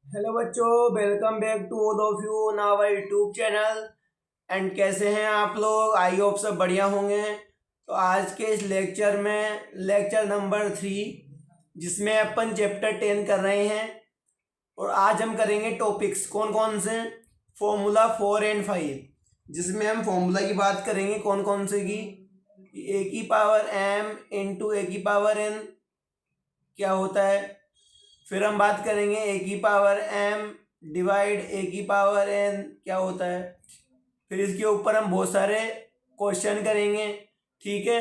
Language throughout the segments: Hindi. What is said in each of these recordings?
हेलो बच्चों, welcome back to all of you on our YouTube channel. And कैसे हैं आप लोग? आई होप सब बढ़िया होंगे। तो आज के इस लेक्चर में लेक्चर नंबर 3, जिसमें अपन चैप्टर 10 कर रहे हैं। और आज हम करेंगे टॉपिक्स कौन कौन से? फॉर्मूला 4 एंड 5, जिसमें हम फॉर्मूला की बात करेंगे कौन कौन से की। ए की पावर एम इंटू ए की पावर एन क्या होता है। फिर हम बात करेंगे ए की पावर एम डिवाइड ए की पावर एन क्या होता है। फिर इसके ऊपर हम बहुत सारे क्वेश्चन करेंगे, ठीक है।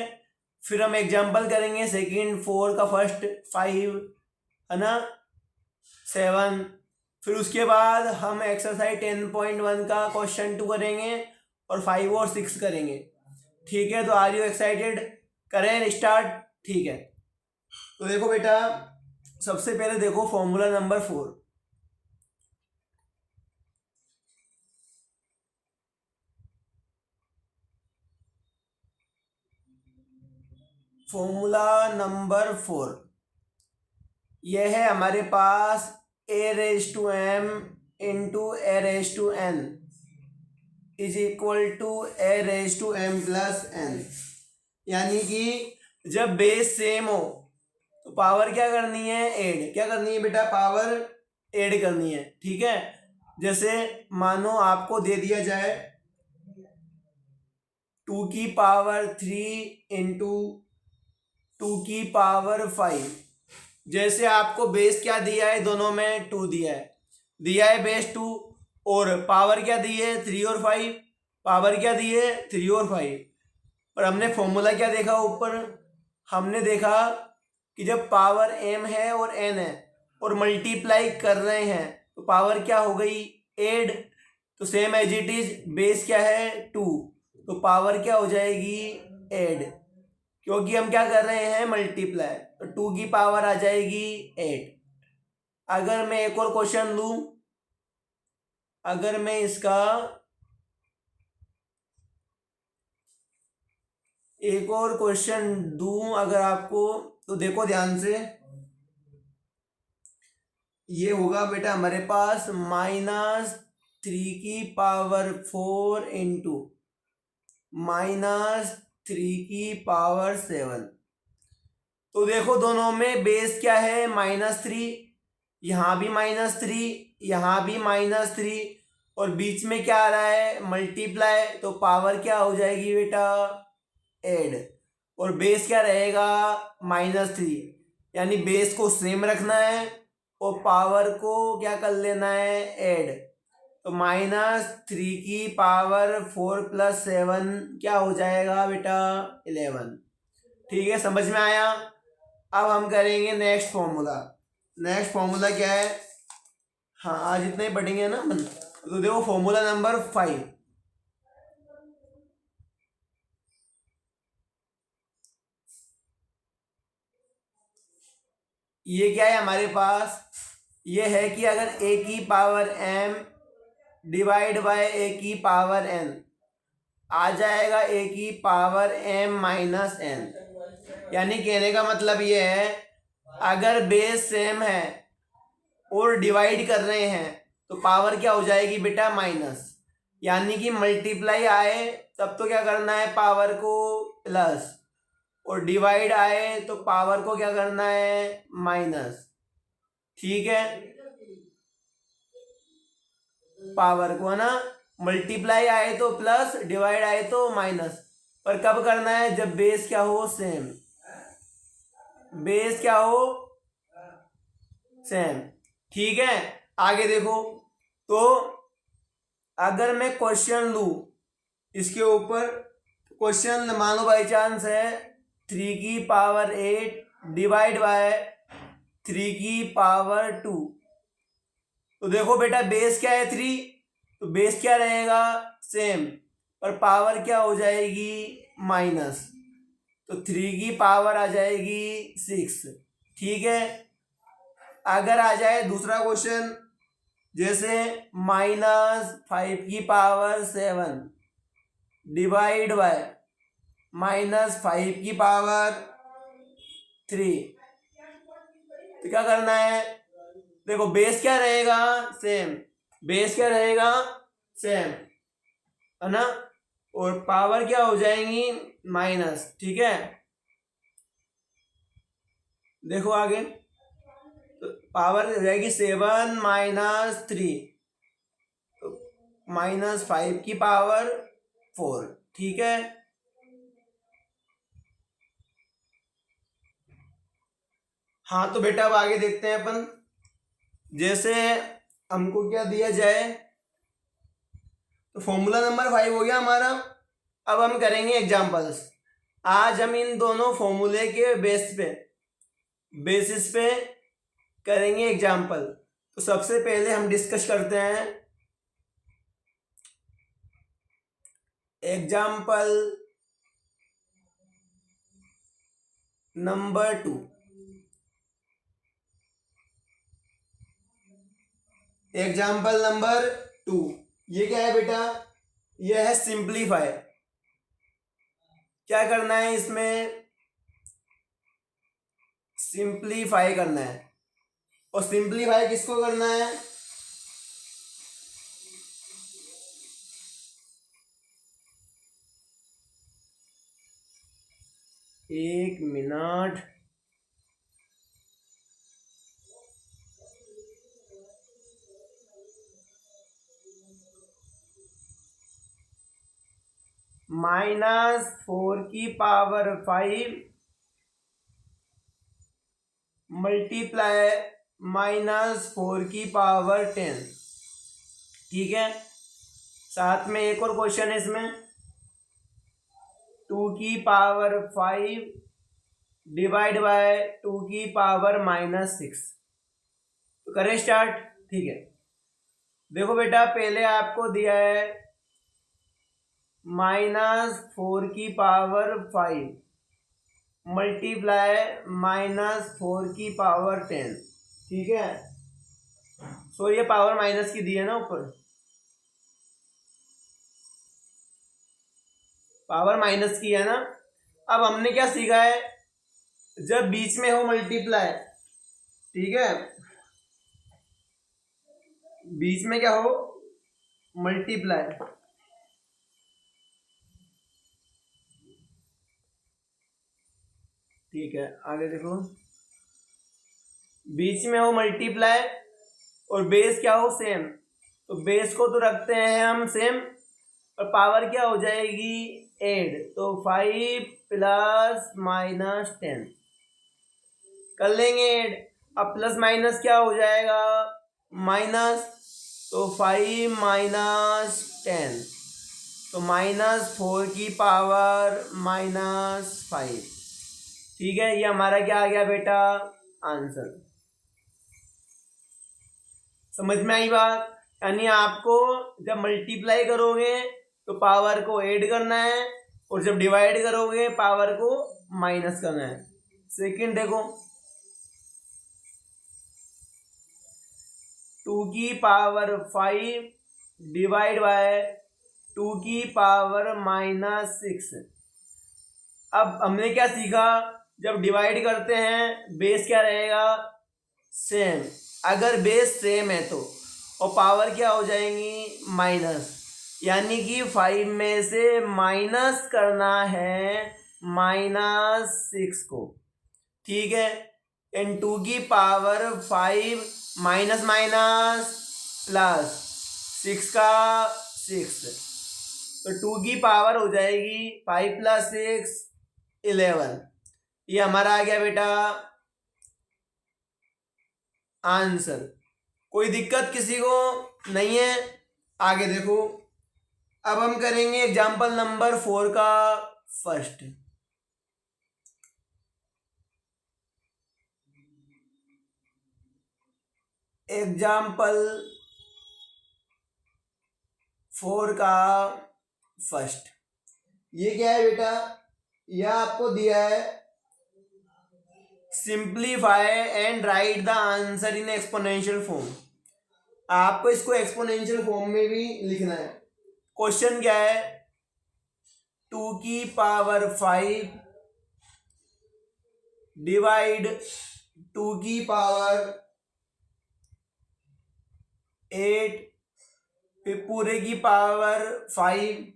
फिर हम एग्जांपल करेंगे सेकंड 4 का, फर्स्ट 5 है ना, 7। फिर उसके बाद हम एक्सरसाइज 10.1 का क्वेश्चन 2 करेंगे और 5 और 6 करेंगे, ठीक है। तो आर यू एक्साइटेड? करें स्टार्ट, ठीक है। तो देखो बेटा, सबसे पहले देखो फॉर्मूला नंबर 4। फॉर्मूला नंबर 4 यह है हमारे पास a raise to m into a raise to n is equal to a raise to m plus n. यानी कि जब बेस सेम हो तो पावर क्या करनी है? ऐड। क्या करनी है बेटा? पावर ऐड करनी है, ठीक है। जैसे मानो आपको दे दिया जाए 2 की पावर 3 इंटू 2 की पावर 5। जैसे आपको बेस क्या दिया है, दोनों में 2 दिया है बेस 2, और पावर क्या दी है? 3 और 5। पावर क्या दी है? 3 और 5। पर हमने फॉर्मूला क्या देखा ऊपर? हमने देखा कि जब पावर m है और n है और मल्टीप्लाई कर रहे हैं तो पावर क्या हो गई? एड। तो same as it is, base क्या है? 2, तो पावर क्या हो जाएगी? एड। क्योंकि हम क्या कर रहे हैं? मल्टीप्लाई। तो 2 की पावर आ जाएगी 8। अगर मैं एक और क्वेश्चन लूं, अगर मैं इसका एक और क्वेश्चन दूं अगर आपको, तो देखो ध्यान से। ये होगा बेटा हमारे पास -3 की पावर 4 इंटू -3 की पावर 7। तो देखो दोनों में बेस क्या है? -3। यहाँ भी -3, यहाँ भी -3, और बीच में क्या आ रहा है? मल्टीप्लाई। तो पावर क्या हो जाएगी बेटा? ऐड। और बेस क्या रहेगा? -3। यानी बेस को सेम रखना है और पावर को क्या कर लेना है? ऐड। तो -3 की पावर 4 प्लस 7 क्या हो जाएगा बेटा? 11। ठीक है, समझ में आया? अब हम करेंगे नेक्स्ट फॉर्मूला। नेक्स्ट फॉर्मूला क्या है? हाँ, आज इतना ही पढ़ेंगे ना अपन। तो देखो फॉर्मूला नंबर 5। ये क्या है हमारे पास? ये है कि अगर a की power m divide by a की पावर n आ जाएगा a की पावर m माइनस n। यानी कहने का मतलब ये है, अगर बेस सेम है और डिवाइड कर रहे हैं तो पावर क्या हो जाएगी बेटा? माइनस। यानी कि मल्टीप्लाई आए तब तो क्या करना है? पावर को प्लस, और डिवाइड आए तो पावर को क्या करना है? माइनस, ठीक है। पावर को है ना, मल्टीप्लाई आए तो प्लस, डिवाइड आए तो माइनस। पर कब करना है? जब बेस क्या हो? सेम। बेस क्या हो? सेम, ठीक है। आगे देखो, तो अगर मैं क्वेश्चन लू इसके ऊपर, क्वेश्चन मान लो बाई चांस है 3 की पावर 8 डिवाइड बाय 3 की पावर 2। तो देखो बेटा बेस क्या है? 3, तो बेस क्या रहेगा? सेम, पर पावर क्या हो जाएगी? माइनस। तो 3 की पावर आ जाएगी 6, ठीक है। अगर आ जाए दूसरा क्वेश्चन, जैसे -5 की पावर 7 डिवाइड बाय -5 की पावर 3, तो क्या करना है? देखो बेस क्या रहेगा, सेम, बेस क्या रहेगा, सेम, है ना, और पावर क्या हो जाएंगी, माइनस, ठीक है। देखो आगे, तो पावर हो जाएगी 7 - 3, तो -5 की पावर 4, ठीक है। हाँ तो बेटा अब आगे देखते हैं अपन, जैसे हमको क्या दिया जाए, तो फॉर्मूला नंबर 5 हो गया हमारा। अब हम करेंगे एग्जांपल्स। आज हम इन दोनों फॉर्मूले के बेसिस पे करेंगे एग्जांपल। तो सबसे पहले हम डिस्कस करते हैं एग्जांपल नंबर 2। एग्जाम्पल नंबर 2, ये क्या है बेटा, ये है सिंप्लीफाई। क्या करना है इसमें, सिंप्लीफाई करना है। और सिंप्लीफाई किसको करना है, एक मिनट, -4 की पावर 5 मल्टीप्लाई -4 की पावर 10, ठीक है। साथ में एक और क्वेश्चन है इसमें, 2 की पावर 5 डिवाइड बाय 2 की पावर -6। तो करें स्टार्ट, ठीक है। देखो बेटा पहले आपको दिया है -4 की पावर 5 मल्टीप्लाई -4 की पावर 10, ठीक है। सो ये पावर माइनस की दी है ना ऊपर, पावर माइनस की है ना। अब हमने क्या सीखा है, जब बीच में हो मल्टीप्लाई, ठीक है, बीच में क्या हो, मल्टीप्लाई, ठीक है। आगे देखो, बीच में हो मल्टीप्लाई और बेस क्या हो, सेम, तो बेस को तो रखते हैं हम सेम, और पावर क्या हो जाएगी, ऐड, तो 5 + -10 कर लेंगे ऐड। अब प्लस माइनस क्या हो जाएगा, माइनस, तो 5 - 10, तो -4 की पावर -5, ठीक है। ये हमारा क्या आ गया बेटा, आंसर। समझ में आई बात, यानी आपको जब मल्टीप्लाई करोगे तो पावर को ऐड करना है, और जब डिवाइड करोगे पावर को माइनस करना है। सेकंड देखो, 2 की पावर 5 डिवाइड बाय 2 की पावर -6। अब हमने क्या सीखा, जब डिवाइड करते हैं बेस क्या रहेगा, सेम। अगर बेस सेम है तो, और पावर क्या हो जाएंगी, माइनस, यानी कि 5 में से माइनस करना है -6 को, ठीक है। इन 2 की पावर 5 माइनस माइनस प्लस 6 का 6, तो 2 की पावर हो जाएगी 5 + 6 11। ये हमारा आ गया बेटा आंसर। कोई दिक्कत किसी को नहीं है, आगे देखो। अब हम करेंगे एग्जाम्पल नंबर 4 का फर्स्ट। एग्जाम्पल 4 का फर्स्ट, ये क्या है बेटा, यह आपको दिया है simplify and right the answer in exponential form. आपको इसको एक्सपोनेंशियल फॉर्म में भी लिखना है। क्वेश्चन क्या है, 2 की पावर 5 डिवाइड 2 की पावर 8 फिर पूरे की पावर 5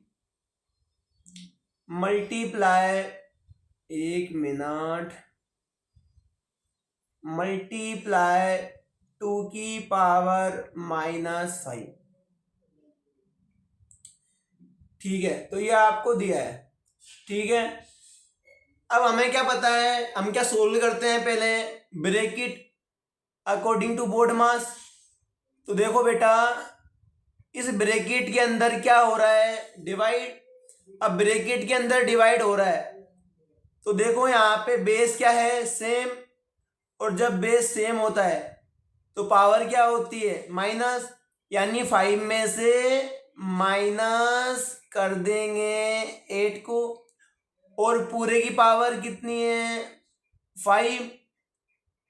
मल्टीप्लाई, 1 मिनट, मल्टीप्लाई 2 की पावर -5। ठीक है, तो ये आपको दिया है। ठीक है, अब हमें क्या पता है, हम क्या सोल्व करते हैं पहले, ब्रैकेट अकॉर्डिंग टू बोर्ड मास। तो देखो बेटा, इस ब्रैकेट के अंदर क्या हो रहा है, डिवाइड। अब ब्रैकेट के अंदर डिवाइड हो रहा है, तो देखो यहाँ पे बेस क्या है, सेम। और जब बेस सेम होता है तो पावर क्या होती है, माइनस। यानी 5 में से माइनस कर देंगे 8 को, और पूरे की पावर कितनी है, 5,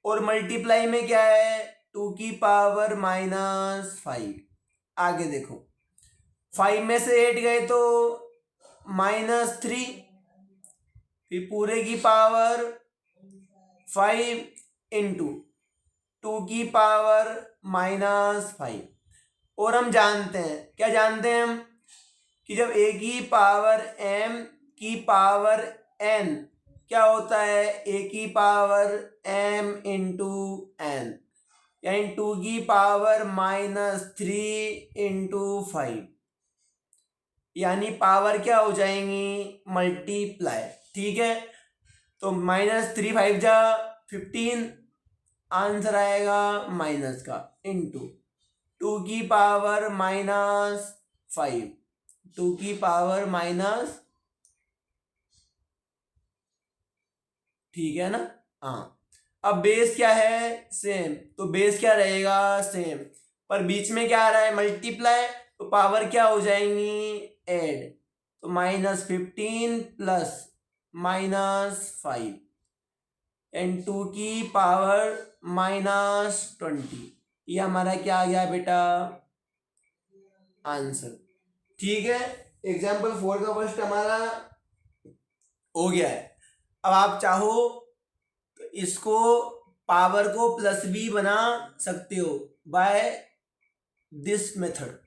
और मल्टीप्लाई में क्या है, 2 की पावर -5। आगे देखो, 5 में से 8 गए तो -3, फिर पूरे की पावर 5 इंटू 2 की पावर -5। और हम जानते हैं, क्या जानते हैं हम, कि जब a की पावर m की पावर n क्या होता है, a की पावर m इंटू n, यानी 2 की पावर -3 इंटू 5, यानी पावर क्या हो जाएंगी, मल्टीप्लाई। ठीक है, तो -3 5 जा 15, आंसर आएगा माइनस का, इंटू 2 की पावर -5, 2 की पावर माइनस, ठीक है ना। हाँ, अब बेस क्या है, सेम, तो बेस क्या रहेगा, सेम, पर बीच में क्या आ रहा है, मल्टीप्लाई, तो पावर क्या हो जाएंगी, ऐड। तो -15 प्लस -5 एंड 2 की पावर -20, ये हमारा क्या आ गया बेटा, आंसर। ठीक है, एग्जाम्पल 4 का फर्स्ट हमारा हो गया है। अब आप चाहो तो इसको, पावर को प्लस भी बना सकते हो बाय दिस मेथड।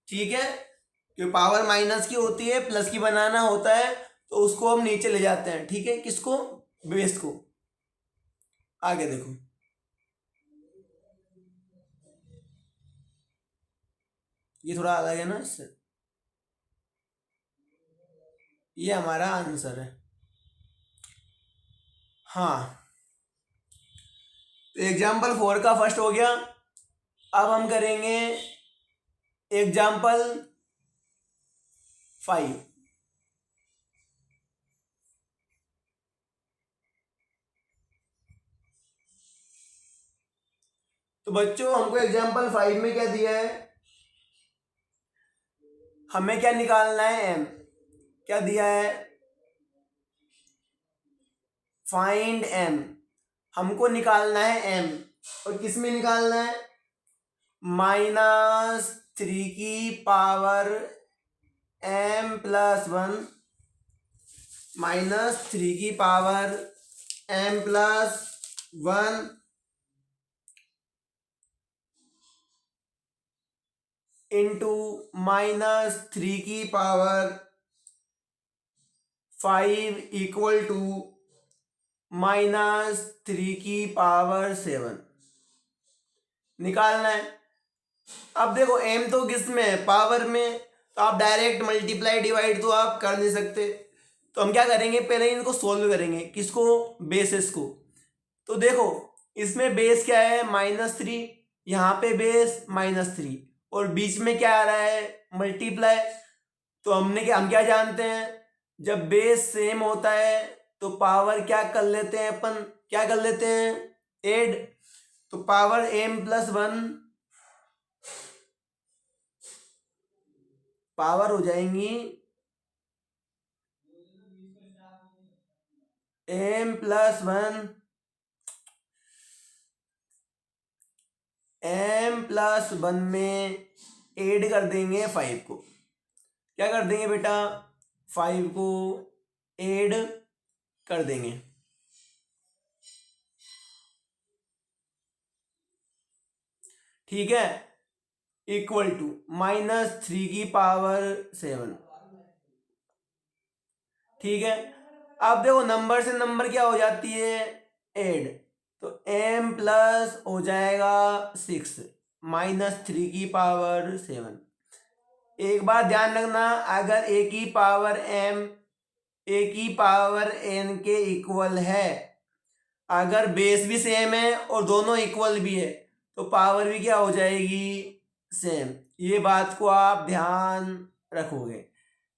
ठीक है, क्योंकि पावर माइनस की होती है, प्लस की बनाना होता है, तो उसको हम नीचे ले जाते हैं। ठीक है, किसको, बेस को। आगे देखो, ये थोड़ा अलग है ना इससे, ये हमारा आंसर है। हाँ, तो एग्जाम्पल 4 का फर्स्ट हो गया। अब हम करेंगे एग्जाम्पल 5। तो बच्चों, हमको एग्जाम्पल 5 में क्या दिया है, हमें क्या निकालना है, एम। क्या दिया है, फाइंड एम, हमको निकालना है एम। और किस में निकालना है, -3 की पावर m+1, -3 की पावर m+1 इंटू -3 की पावर 5 इक्वल टू -3 की पावर 7 निकालना है। अब देखो, एम तो किस में है, पावर में, तो आप डायरेक्ट मल्टीप्लाई डिवाइड तो आप कर नहीं सकते। तो हम क्या करेंगे, पहले इनको सोल्व करेंगे, किसको, बेसिस को। तो देखो, इसमें बेस क्या है, -3, यहाँ पे बेस -3, और बीच में क्या आ रहा है, मल्टीप्लाई। तो हम क्या जानते हैं, जब बेस सेम होता है तो पावर क्या कर लेते हैं अपन, क्या कर लेते हैं, ऐड। तो पावर m+1 पावर हो जाएंगी m+1, m+1 में ऐड कर देंगे 5 को। क्या कर देंगे बेटा, 5 को ऐड कर देंगे। ठीक है, इक्वल टू -3 की पावर 7। ठीक है, अब देखो नंबर से नंबर क्या हो जाती है, ऐड। तो m प्लस हो जाएगा 6 -3 की पावर 7। एक बात ध्यान रखना, अगर a की पावर m a की पावर n के इक्वल है, अगर बेस भी सेम है और दोनों इक्वल भी है, तो पावर भी क्या हो जाएगी, सेम। ये बात को आप ध्यान रखोगे।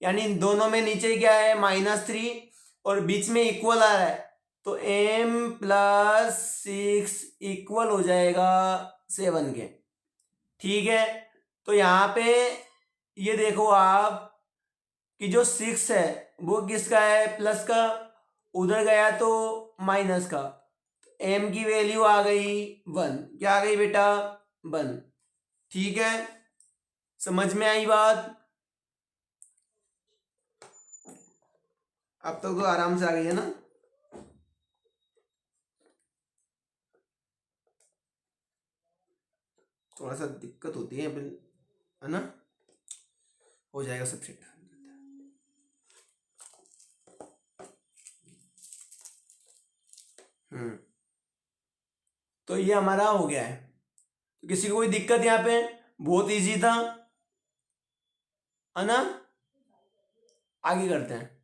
यानी दोनों में नीचे क्या है, -3 और बीच में इक्वल आ रहा है, तो m प्लस 6 इक्वल हो जाएगा 7 के। ठीक है, तो यहाँ पे ये देखो आप कि जो 6 है वो किसका है, प्लस का, उधर गया तो माइनस का। m की वैल्यू आ गई 1। क्या आ गई बेटा, 1। ठीक है, समझ में आई बात? अब तक तो आराम से आ गई है ना। थोड़ा सा दिक्कत होती है है ना, हो जाएगा सब सेट। तो ये हमारा हो गया है। तो किसी को कोई दिक्कत यहाँ पे, बहुत इजी था, है ना। आगे करते हैं।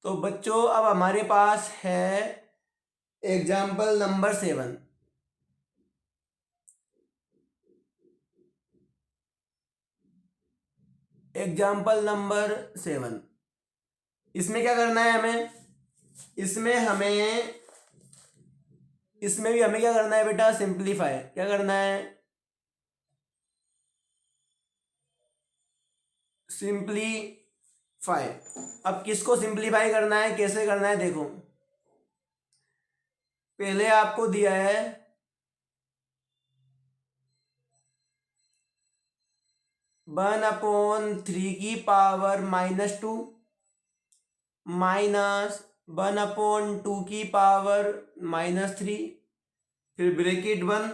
तो बच्चों अब हमारे पास है एग्जाम्पल नंबर 7। एग्जाम्पल नंबर 7, इसमें क्या करना है हमें, इसमें भी हमें क्या करना है बेटा, सिंप्लीफाई। क्या करना है, सिंप्लीफाई। अब किसको सिंप्लीफाई करना है, कैसे करना है, देखो पहले आपको दिया है 1/3 की पावर -2 माइनस 1/2 की पावर -3, फिर ब्रैकेट 1,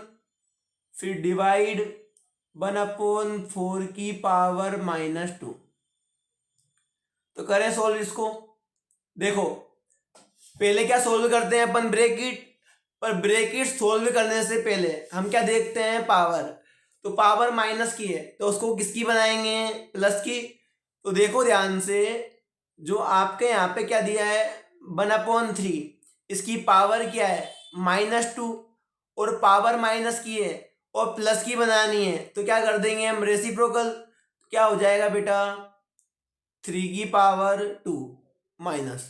फिर डिवाइड 1/4 की पावर -2। तो करें सोल्व इसको। देखो पहले क्या सोल्व करते हैं अपन, ब्रैकेट। पर ब्रैकेट सोल्व करने से पहले हम क्या देखते हैं, पावर। तो पावर माइनस की है तो उसको किसकी बनाएंगे, प्लस की। तो देखो ध्यान से, जो आपके यहाँ पे क्या दिया है 1/3, इसकी पावर क्या है -2, और पावर माइनस की है और प्लस की बनानी है, तो क्या कर देंगे हम, रेसिप्रोकल। क्या हो जाएगा बेटा, 3 की पावर 2 माइनस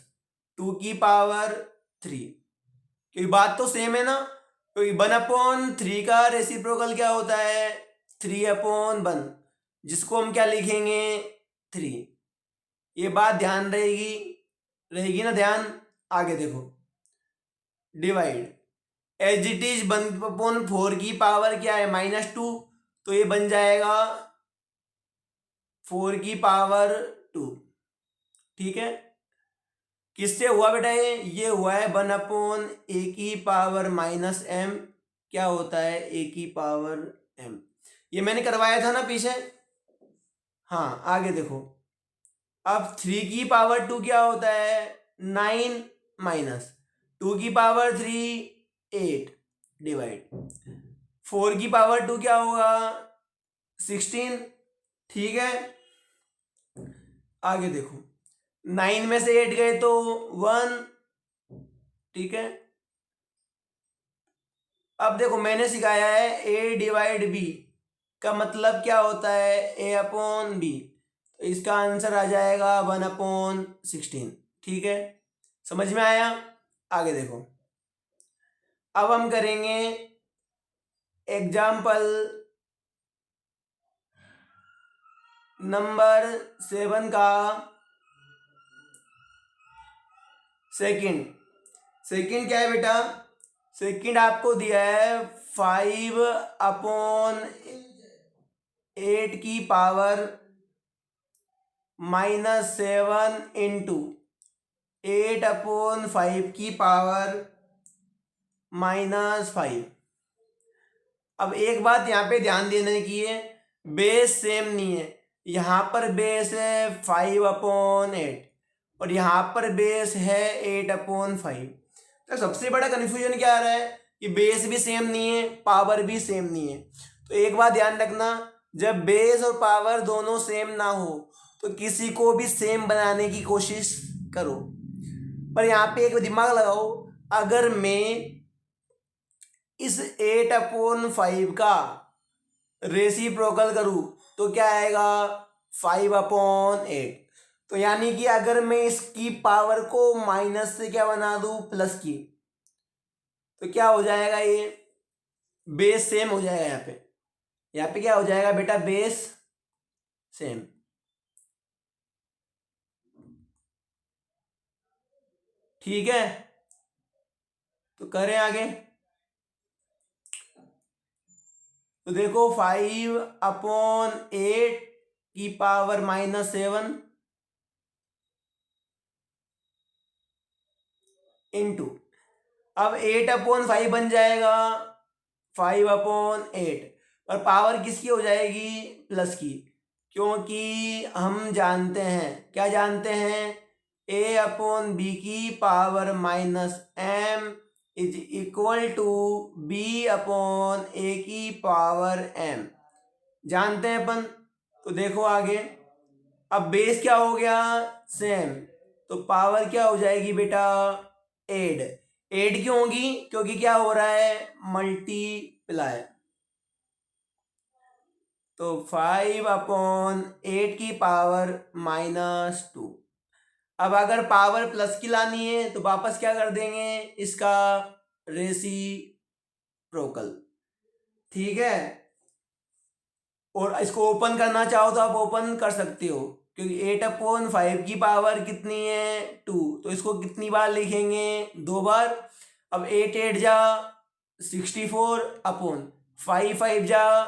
2 की पावर 3। क्योंकि बात तो सेम है ना, क्योंकि 1/3 का रेसिप्रोकल क्या होता है, 3/1, जिसको हम क्या लिखेंगे, 3। ये बात ध्यान रहेगी, रहेगी ना ध्यान। आगे देखो, डिवाइड एज इट इज 1/4 की पावर क्या है, -2, तो ये बन जाएगा 4 की पावर 2। ठीक है, किससे हुआ बेटा, ये हुआ है 1/a की पावर -m। क्या होता है, a की पावर m। ये मैंने करवाया था ना पीछे। हाँ आगे देखो, अब 3 की पावर 2 क्या होता है, 9 माइनस 2 की पावर 3 8 डिवाइड 4 की पावर 2 क्या होगा, 16। ठीक है, आगे देखो 9 में से 8 गए तो 1। ठीक है, अब देखो मैंने सिखाया है a डिवाइड b का मतलब क्या होता है, a/b। तो इसका आंसर आ जाएगा 1/16। ठीक है, समझ में आया। आगे देखो, अब हम करेंगे एग्जाम्पल नंबर 7 का सेकंड क्या है बेटा, सेकंड आपको दिया है 5/8 की पावर -7 इंटू 8/5 की पावर -5। अब एक बात यहाँ पे ध्यान देने की है, बेस सेम नहीं है। यहाँ पर बेस है 5/8 और यहाँ पर बेस है 8/5। तो सबसे बड़ा कन्फ्यूजन क्या आ रहा है कि बेस भी सेम नहीं है, पावर भी सेम नहीं है। तो एक बात ध्यान रखना, जब बेस और पावर दोनों सेम ना हो तो किसी को भी सेम बनाने की कोशिश करो। पर यहाँ पे एक दिमाग लगाओ, अगर मैं इस 8/5 का रेसिप्रोकल करूँ तो क्या आएगा 5/8। तो यानी कि अगर मैं इसकी पावर को माइनस से क्या बना दूँ प्लस की, तो क्या हो जाएगा, ये बेस सेम हो जाएगा। यहाँ पे क्या हो जाएगा बेटा, बेस सेम। ठीक है, तो करें आगे। तो देखो 5/8 की पावर -7 इंटू, अब 8/5 बन जाएगा 5/8, और पावर किसकी हो जाएगी प्लस की, क्योंकि हम जानते हैं, क्या जानते हैं, a/b की power -m is equal to b/a की पावर m, जानते हैं अपन। तो देखो आगे, अब बेस क्या हो गया सेम, तो पावर क्या हो जाएगी बेटा एड। एड क्यों होगी, क्योंकि क्या हो रहा है मल्टीप्लाई। तो 5/8 की पावर -2। अब अगर पावर प्लस की लानी है तो वापस क्या कर देंगे, इसका रेसिप्रोकल। ठीक है, और इसको ओपन करना चाहो तो आप ओपन कर सकते हो, क्योंकि 8/5 की पावर कितनी है 2, तो इसको कितनी बार लिखेंगे 2 बार। अब 8/8 जा 64 अपॉन 5/5 जा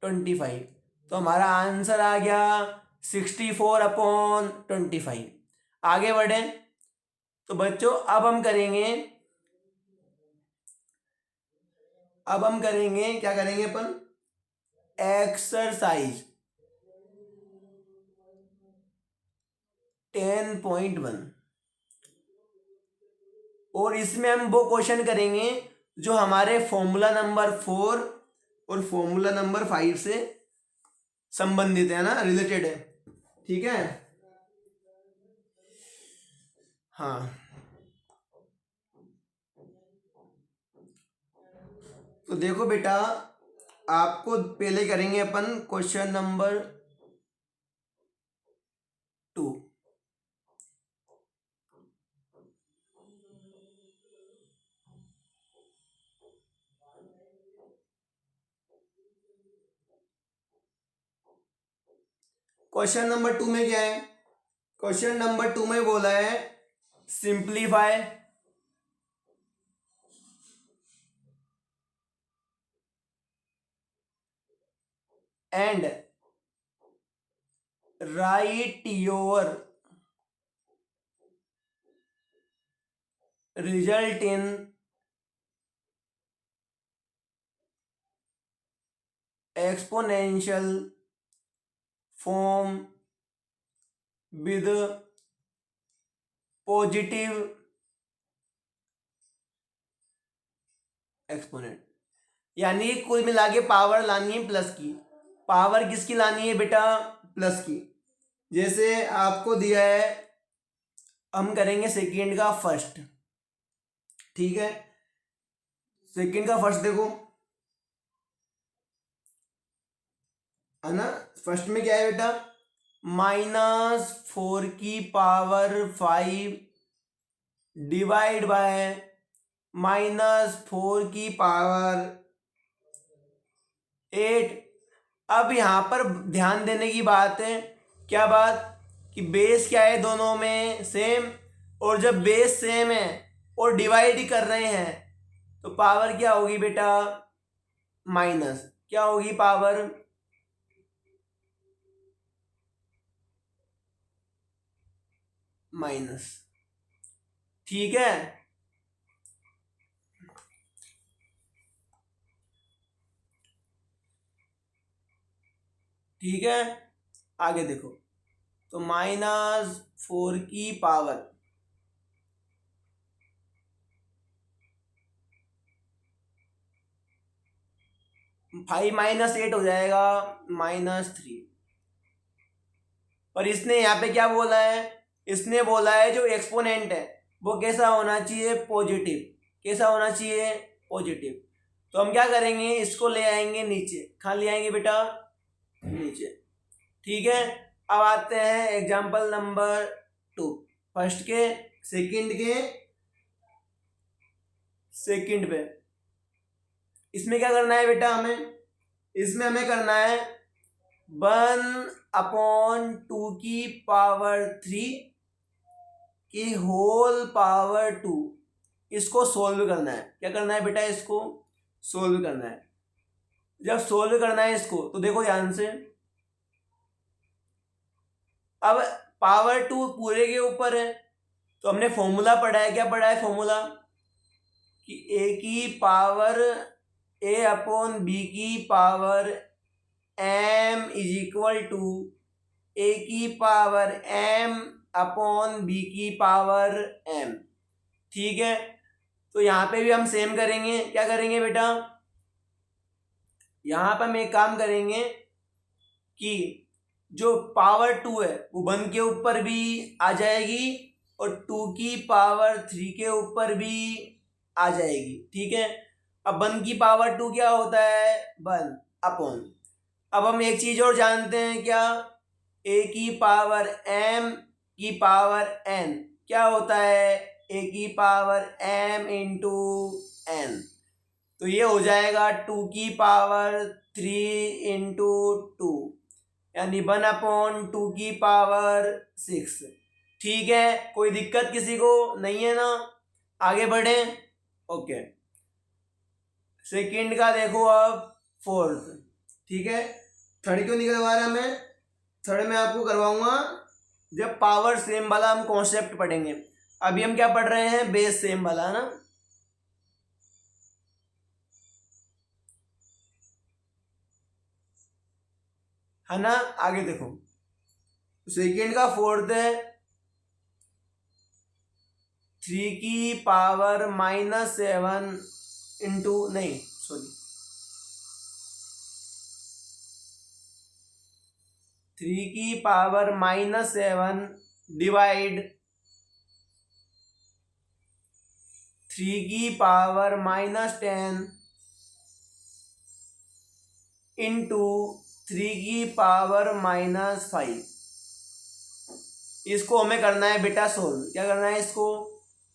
25, तो हमारा आंसर आ गया 64/25। आगे बढ़े तो बच्चों अब हम करेंगे क्या करेंगे अपन, एक्सरसाइज 10.1, और इसमें हम वो क्वेश्चन करेंगे जो हमारे फॉर्मूला नंबर 4 और फॉर्मूला नंबर 5 से संबंधित है ना, रिलेटेड है। ठीक है, हाँ। तो देखो बेटा, आपको पहले करेंगे अपन क्वेश्चन नंबर 2। क्वेश्चन नंबर 2 में क्या है, क्वेश्चन नंबर 2 में बोला है simplify and right your result in exponential form with positive exponent. यानी कुल मिला के पावर लानी है प्लस की। पावर किसकी लानी है बेटा, प्लस की। जैसे आपको दिया है, हम करेंगे सेकेंड का फर्स्ट। ठीक है, सेकेंड का फर्स्ट देखो, है ना। फर्स्ट में क्या है बेटा, -4 की पावर 5 डिवाइड बाय -4 की पावर 8। अब यहाँ पर ध्यान देने की बात है, क्या बात, कि बेस क्या है दोनों में सेम, और जब बेस सेम है और डिवाइड ही कर रहे हैं तो पावर क्या होगी बेटा माइनस, क्या होगी पावर माइनस। ठीक है, ठीक है, आगे देखो, तो -4 की पावर 5 - 8 हो जाएगा -3। और इसने यहाँ पे क्या बोला है, इसने बोला है जो एक्सपोनेंट है वो कैसा होना चाहिए, पॉजिटिव। कैसा होना चाहिए, पॉजिटिव। तो हम क्या करेंगे, इसको ले आएंगे नीचे, कहाँ ले आएंगे बेटा, नीचे। ठीक है, अब आते हैं एग्जाम्पल नंबर 2, फर्स्ट के सेकंड पे। इसमें क्या करना है बेटा, इसमें हमें करना है 1/2 की पावर 3 की होल पावर 2। इसको सोल्व करना है। क्या करना है बेटा, इसको सोल्व करना है। जब सोल्व करना है इसको तो देखो ध्यान से, अब पावर 2 पूरे के ऊपर है, तो हमने फॉर्मूला पढ़ा है। क्या पढ़ा है फॉर्मूला, कि ए की पावर a/b की power m is equal to a की पावर m/b की पावर m। ठीक है, तो यहाँ पे भी हम सेम करेंगे। क्या करेंगे बेटा, यहाँ पर हम एक काम करेंगे कि जो पावर 2 है वो 1 के ऊपर भी आ जाएगी और 2 की पावर 3 के ऊपर भी आ जाएगी। ठीक है, अब 1 की पावर 2 क्या होता है, 1/। अब हम एक चीज और जानते हैं, क्या, a की पावर m की पावर n क्या होता है, a की पावर m इंटू n। तो ये हो जाएगा 2 की पावर 3 इंटू 2, यानी 1/2 की पावर 6। ठीक है, कोई दिक्कत किसी को नहीं है ना, आगे बढ़े। ओके, सेकंड का देखो, अब फोर्थ। ठीक है, थर्ड क्यों नहीं करवा रहा मैं, थर्ड में आपको करवाऊंगा जब पावर सेम वाला हम कॉन्सेप्ट पढ़ेंगे। अभी हम क्या पढ़ रहे हैं, बेस सेम वाला ना। है ना, आगे देखो, सेकंड का फोर्थ है 3 की पावर -7 इंटू, नहीं सॉरी, 3 की पावर -7 डिवाइड 3 की पावर -10 इंटू 3 की पावर -5। इसको हमें करना है बेटा सोल्व। क्या करना है, इसको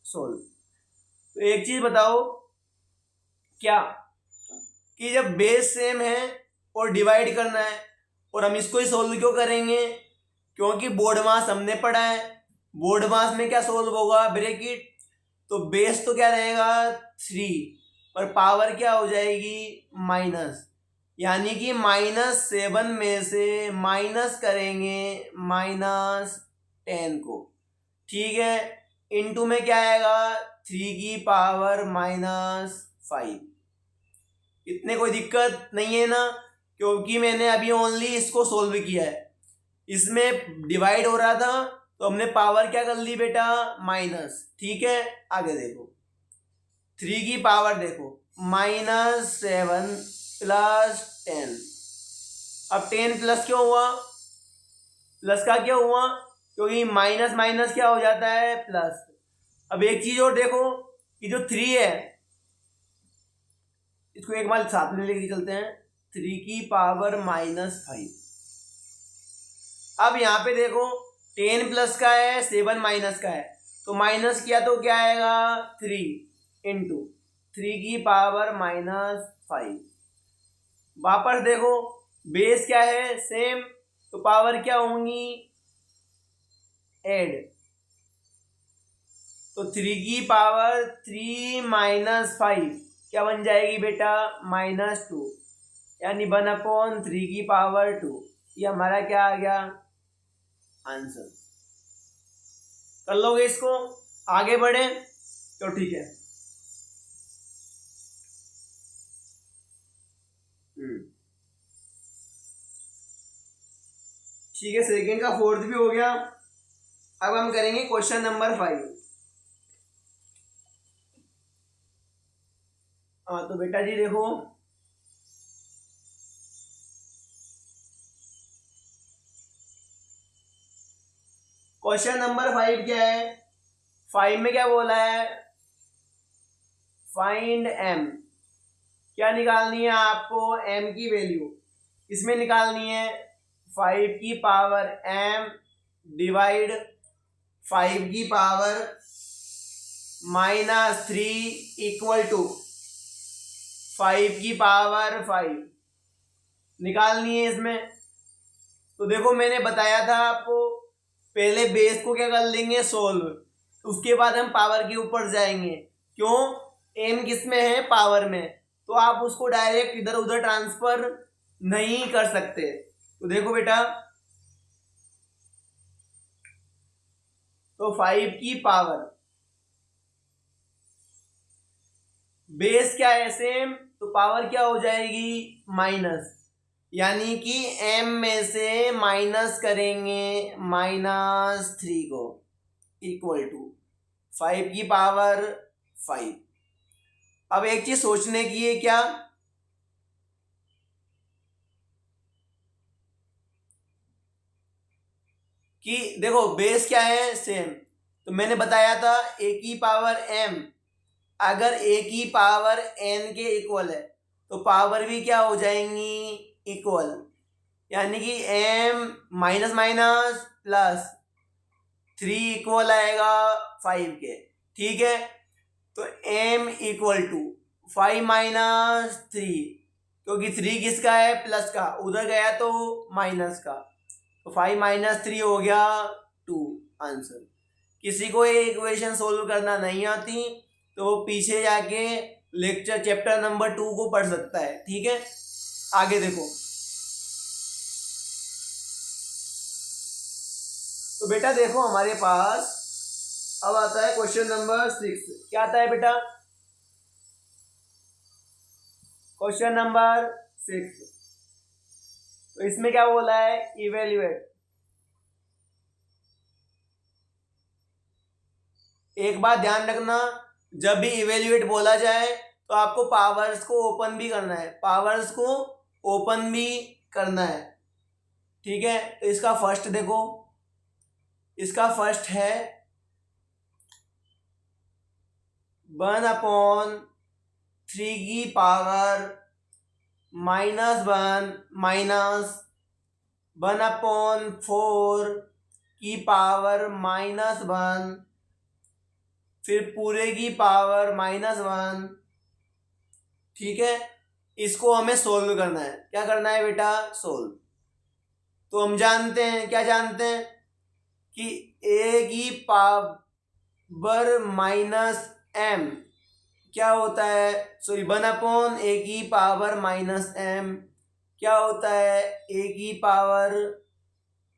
सोल्व। तो एक चीज बताओ, क्या, कि जब बेस सेम है और डिवाइड करना है, और हम इसको ही सोल्व क्यों करेंगे, क्योंकि बोर्ड मास हमने पढ़ा है। बोर्ड मास में क्या सोल्व होगा, ब्रैकेट, तो बेस तो क्या रहेगा 3 और पावर क्या हो जाएगी माइनस, यानी कि -7 में से माइनस करेंगे -10 को। ठीक है, इनटू में क्या आएगा 3 की पावर -5। इतने कोई दिक्कत नहीं है ना, क्योंकि मैंने अभी ओनली इसको सोल्व किया है। इसमें डिवाइड हो रहा था तो हमने पावर क्या कर ली बेटा, माइनस। ठीक है, आगे देखो, 3 की पावर देखो -7 + 10। अब 10 प्लस क्यों हुआ, प्लस का क्यों हुआ, क्योंकि माइनस माइनस क्या हो जाता है, प्लस। अब एक चीज और देखो, कि जो 3 है इसको एक बार साथ में लेके चलते हैं, 3 की पावर -5। अब यहाँ पे देखो 10 प्लस का है, 7 माइनस का है, तो माइनस किया तो क्या आएगा 3 इंटू 3 की पावर -5। वापस देखो, बेस क्या है सेम, तो पावर क्या होंगी ऐड, तो 3 की पावर 3 - 5 क्या बन जाएगी बेटा -2, यानी 1/3 की पावर 2। ये हमारा क्या आ गया आंसर। कर लोगे इसको, आगे बढ़े तो ठीक है। ठीक है, सेकंड का फोर्थ भी हो गया। अब हम करेंगे क्वेश्चन नंबर 5। हाँ तो बेटा जी देखो, क्वेश्चन नंबर 5 क्या है। 5 में क्या बोला है, फाइंड एम। क्या निकालनी है आपको, एम की वैल्यू। इसमें निकालनी है 5 की पावर एम डिवाइड 5 की पावर -3 इक्वल टू 5 की पावर 5 निकालनी है इसमें। तो देखो मैंने बताया था आपको, पहले बेस को क्या कर लेंगे, सोल्व, उसके बाद हम पावर के ऊपर जाएंगे। क्यों, एम किस में है, पावर में, तो आप उसको डायरेक्ट इधर उधर ट्रांसफर नहीं कर सकते। तो देखो बेटा, तो 5 की पावर, बेस क्या है सेम, तो पावर क्या हो जाएगी माइनस, यानी कि m में से माइनस करेंगे -3 को, इक्वल टू 5 की पावर 5। अब एक चीज सोचने की है क्या, कि देखो बेस क्या है सेम, तो मैंने बताया था a की पावर m अगर a की पावर n के इक्वल है तो पावर भी क्या हो जाएंगी, इक्वल, यानी कि m minus minus plus 3 equal आएगा 5 के। ठीक है, तो m इक्वल टू 5 - 3, क्योंकि 3 किसका है, प्लस का, उधर गया तो माइनस का, तो 5 - 3 हो गया 2 आंसर। किसी को ये इक्वेशन सोल्व करना नहीं आती तो पीछे जाके लेक्चर चैप्टर नंबर 2 को पढ़ सकता है। ठीक है, आगे देखो। तो बेटा देखो हमारे पास अब आता है क्वेश्चन नंबर 6। क्या आता है बेटा, क्वेश्चन नंबर 6। तो इसमें क्या बोला है, इवेल्युएट। एक बात ध्यान रखना, जब भी इवेल्युएट बोला जाए तो आपको पावर्स को ओपन भी करना है, पावर्स को ओपन भी करना है। ठीक है, तो इसका फर्स्ट देखो, इसका फर्स्ट है 1/3 की पावर -1 माइनस 1/4 की पावर -1 फिर पूरे की पावर -1। ठीक है, इसको हमें सोल्व करना है। क्या करना है बेटा, सोल्व। तो हम जानते हैं, क्या जानते हैं, कि a की पावर -m क्या होता है, सॉरी 1/a की पावर -m क्या होता है, a की पावर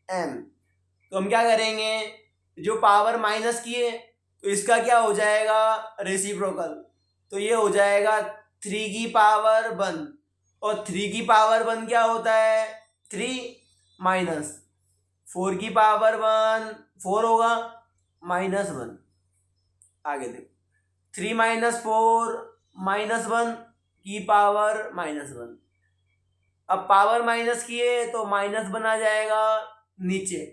m। तो हम क्या करेंगे, जो पावर माइनस की है तो इसका क्या हो जाएगा, रेसिप्रोकल, तो ये हो जाएगा 3 की पावर 1, और 3 की पावर 1 क्या होता है, 3 माइनस 4 की पावर 1 4 होगा -1। आगे देखो, 3 - 4 -1 की पावर -1। अब पावर माइनस किए तो -1 आ जाएगा नीचे,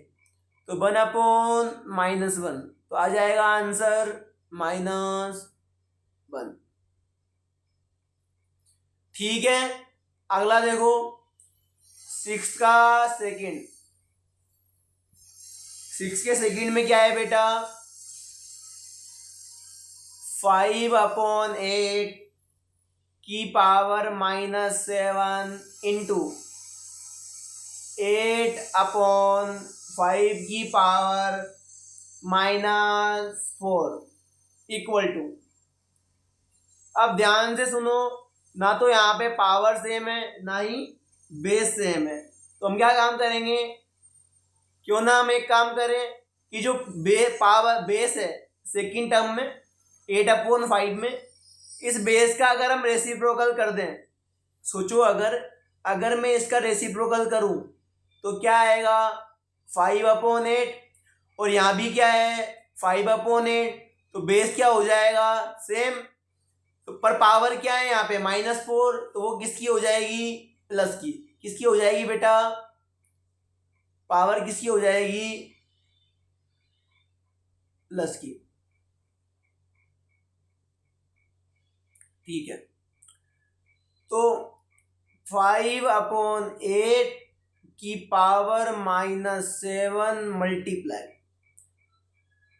तो 1/-1 तो आ जाएगा आंसर -1। ठीक है, अगला देखो 6 का सेकंड। 6 के सेकंड में क्या है बेटा, 5/8 की पावर -7 इंटू 8/5 की पावर -4 इक्वल टू। अब ध्यान से सुनो, ना तो यहाँ पे पावर सेम है ना ही बेस सेम है, तो हम क्या काम करेंगे, क्यों ना हम एक काम करें कि जो पावर बेस है सेकंड टर्म में 8/5 में, इस बेस का अगर हम रेसिप्रोकल कर दें, सोचो अगर मैं इसका रेसिप्रोकल करूं तो क्या आएगा, 5/8 और यहाँ भी क्या है 5/8, तो बेस क्या हो जाएगा सेम। तो पर पावर क्या है यहाँ पे -4, तो वो किसकी हो जाएगी प्लस की। किसकी हो जाएगी बेटा, पावर किसकी हो जाएगी प्लस की। ठीक है, तो 5/8 की पावर -7 मल्टीप्लाई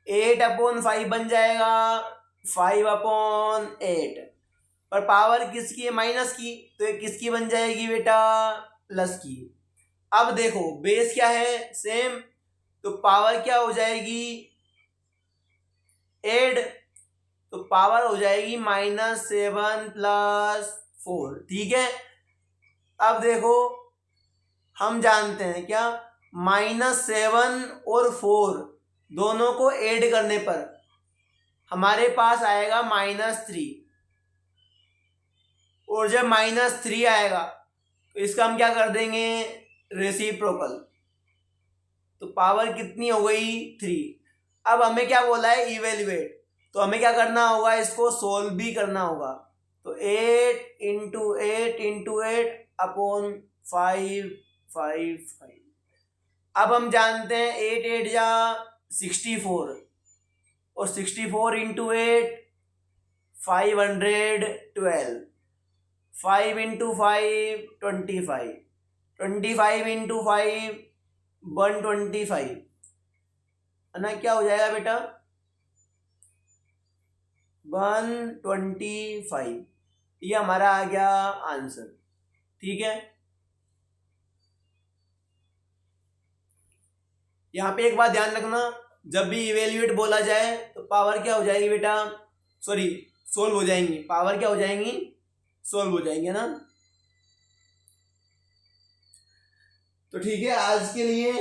8/5 बन जाएगा 5/8, पर पावर किसकी है माइनस की, तो ये किसकी बन जाएगी बेटा प्लस की। अब देखो बेस क्या है सेम, तो पावर क्या हो जाएगी 8, तो पावर हो जाएगी -7 + 4। ठीक है, अब देखो हम जानते हैं क्या, -7 और 4 दोनों को ऐड करने पर हमारे पास आएगा -3, और जब -3 आएगा तो इसका हम क्या कर देंगे रेसिप्रोकल, तो पावर कितनी हो गई 3। अब हमें क्या बोला है इवेल्युएट, तो हमें क्या करना होगा इसको सोल्व भी करना होगा। तो 8 × 8 × 8/5 5। अब हम जानते हैं 8 8 जा 64 और 64 × 8 512, 5 × 5 25, 25 × 5 125 है ना। क्या हो जाएगा बेटा 125, ये हमारा आ गया आंसर। ठीक है, यहाँ पे एक बात ध्यान रखना, जब भी इवेल्युएट बोला जाए तो पावर क्या हो जाएगी बेटा, सॉरी सोल्व हो जाएंगी, पावर क्या हो जाएंगी सोल्व हो जाएंगे ना। तो ठीक है, आज के लिए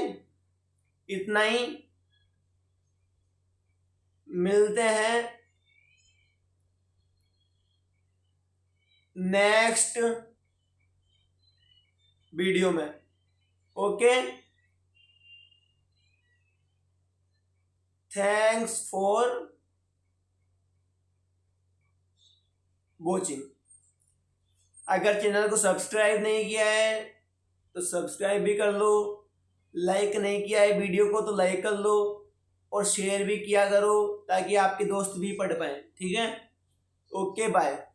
इतना ही, मिलते हैं नेक्स्ट वीडियो में। Okay, thanks for watching. अगर चैनल को सब्सक्राइब नहीं किया है तो सब्सक्राइब भी कर लो, लाइक नहीं किया है वीडियो को तो लाइक कर लो, और शेयर भी किया करो ताकि आपके दोस्त भी पढ़ पाए। ठीक है, ओके बाय।